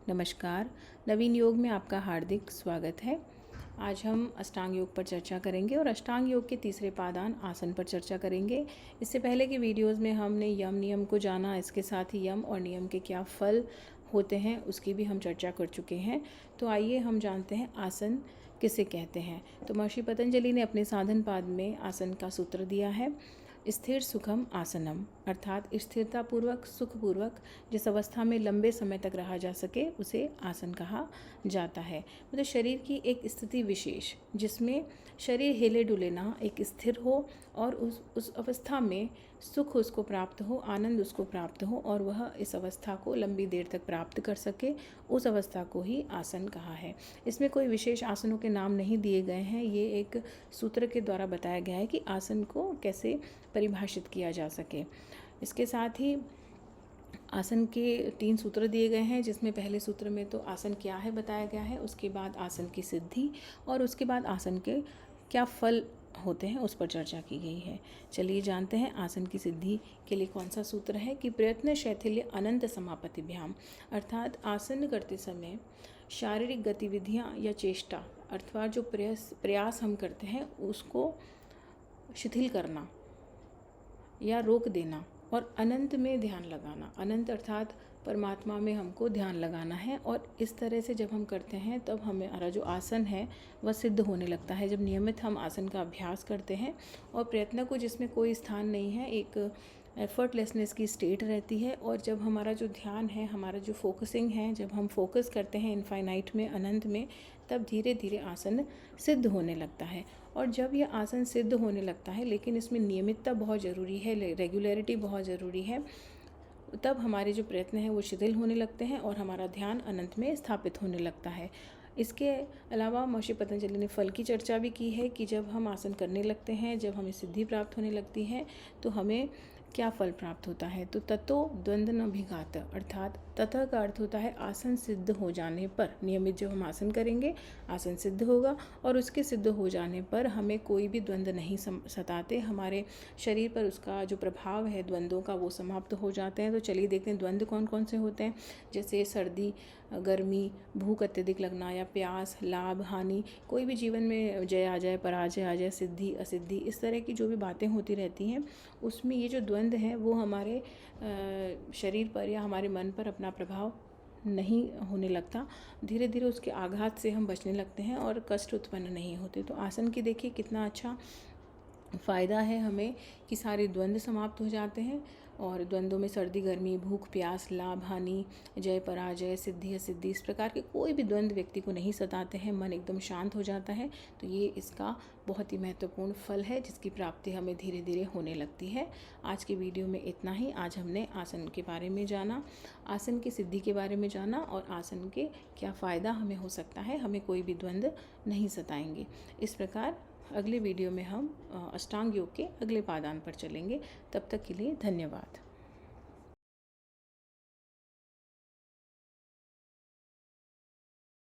नमस्कार। नवीन योग में आपका हार्दिक स्वागत है। आज हम अष्टांग योग पर चर्चा करेंगे और अष्टांग योग के तीसरे पादान आसन पर चर्चा करेंगे। इससे पहले की वीडियोस में हमने यम नियम को जाना, इसके साथ ही यम और नियम के क्या फल होते हैं उसकी भी हम चर्चा कर चुके हैं। तो आइए हम जानते हैं आसन किसे कहते हैं। तो महर्षि पतंजलि ने अपने साधन पाद में आसन का सूत्र दिया है, स्थिर सुखम आसनम, अर्थात स्थिरतापूर्वक सुखपूर्वक जिस अवस्था में लंबे समय तक रहा जा सके उसे आसन कहा जाता है। मतलब शरीर की एक स्थिति विशेष जिसमें शरीर हिले डुले ना, एक स्थिर हो और उस अवस्था में सुख उसको प्राप्त हो, आनंद उसको प्राप्त हो और वह इस अवस्था को लंबी देर तक प्राप्त कर सके, उस अवस्था को ही आसन कहा है। इसमें कोई विशेष आसनों के नाम नहीं दिए गए हैं, ये एक सूत्र के द्वारा बताया गया है कि आसन को कैसे परिभाषित किया जा सके। इसके साथ ही आसन के 3 सूत्र दिए गए हैं, जिसमें पहले सूत्र में तो आसन क्या है बताया गया है, उसके बाद आसन की सिद्धि और उसके बाद आसन के क्या फल होते हैं उस पर चर्चा की गई है। चलिए जानते हैं आसन की सिद्धि के लिए कौन सा सूत्र है कि प्रयत्न शैथिल्य अनंत समापतिभ्याम, अर्थात आसन करते समय शारीरिक गतिविधियां या चेष्टा अर्थात जो प्रयास हम करते हैं उसको शिथिल करना या रोक देना और अनंत में ध्यान लगाना। अनंत अर्थात परमात्मा में हमको ध्यान लगाना है और इस तरह से जब हम करते हैं तब हमारा जो आसन है वह सिद्ध होने लगता है। जब नियमित हम आसन का अभ्यास करते हैं और प्रयत्न को जिसमें कोई स्थान नहीं है, एक एफर्टलेसनेस की स्टेट रहती है और जब हमारा जो ध्यान है, हमारा जो फोकसिंग है, जब हम फोकस करते हैं इनफाइनाइट में, अनंत में, तब धीरे धीरे आसन सिद्ध होने लगता है। और जब यह आसन सिद्ध होने लगता है, लेकिन इसमें नियमितता बहुत ज़रूरी है, रेगुलरिटी बहुत ज़रूरी है, तब हमारे जो प्रयत्न हैं वो शिथिल होने लगते हैं और हमारा ध्यान अनंत में स्थापित होने लगता है। इसके अलावा महर्षि पतंजलि ने फल की चर्चा भी की है कि जब हम आसन करने लगते हैं, जब हमें सिद्धि प्राप्त होने लगती है तो हमें क्या फल प्राप्त होता है। तो ततो द्वंद्व न भिघात, अर्थात ततः का अर्थ होता है आसन सिद्ध हो जाने पर। नियमित जब हम आसन करेंगे आसन सिद्ध होगा और उसके सिद्ध हो जाने पर हमें कोई भी द्वंद्व नहीं सताते, हमारे शरीर पर उसका जो प्रभाव है द्वंद्वों का वो समाप्त हो जाते हैं। तो चलिए देखते हैं द्वंद्व कौन कौन से होते हैं। जैसे सर्दी, गर्मी, भूख अत्यधिक लगना या प्यास, लाभ, हानि, कोई भी जीवन में जय आ जाए, पराजय आ जाए, सिद्धि असिद्धि, इस तरह की जो भी बातें होती रहती हैं उसमें ये जो द्वंद्व है वो हमारे शरीर पर या हमारे मन पर अपना प्रभाव नहीं होने लगता। धीरे धीरे उसके आघात से हम बचने लगते हैं और कष्ट उत्पन्न नहीं होते। तो आसन की देखिए कितना अच्छा फ़ायदा है हमें कि सारे द्वंद्व समाप्त हो जाते हैं और द्वंद्वों में सर्दी, गर्मी, भूख, प्यास, लाभ, हानि, जय, पराजय, सिद्धि असिद्धि, इस प्रकार के कोई भी द्वंद्व व्यक्ति को नहीं सताते हैं, मन एकदम शांत हो जाता है। तो ये इसका बहुत ही महत्वपूर्ण फल है जिसकी प्राप्ति हमें धीरे धीरे होने लगती है। आज की वीडियो में इतना ही। आज हमने आसन के बारे में जाना, आसन की सिद्धि के बारे में जाना और आसन के क्या फ़ायदा हमें हो सकता है, हमें कोई भी द्वंद्व नहीं सताएंगे। इस प्रकार अगले वीडियो में हम अष्टांग योग के अगले पादान पर चलेंगे। तब तक के लिए धन्यवाद।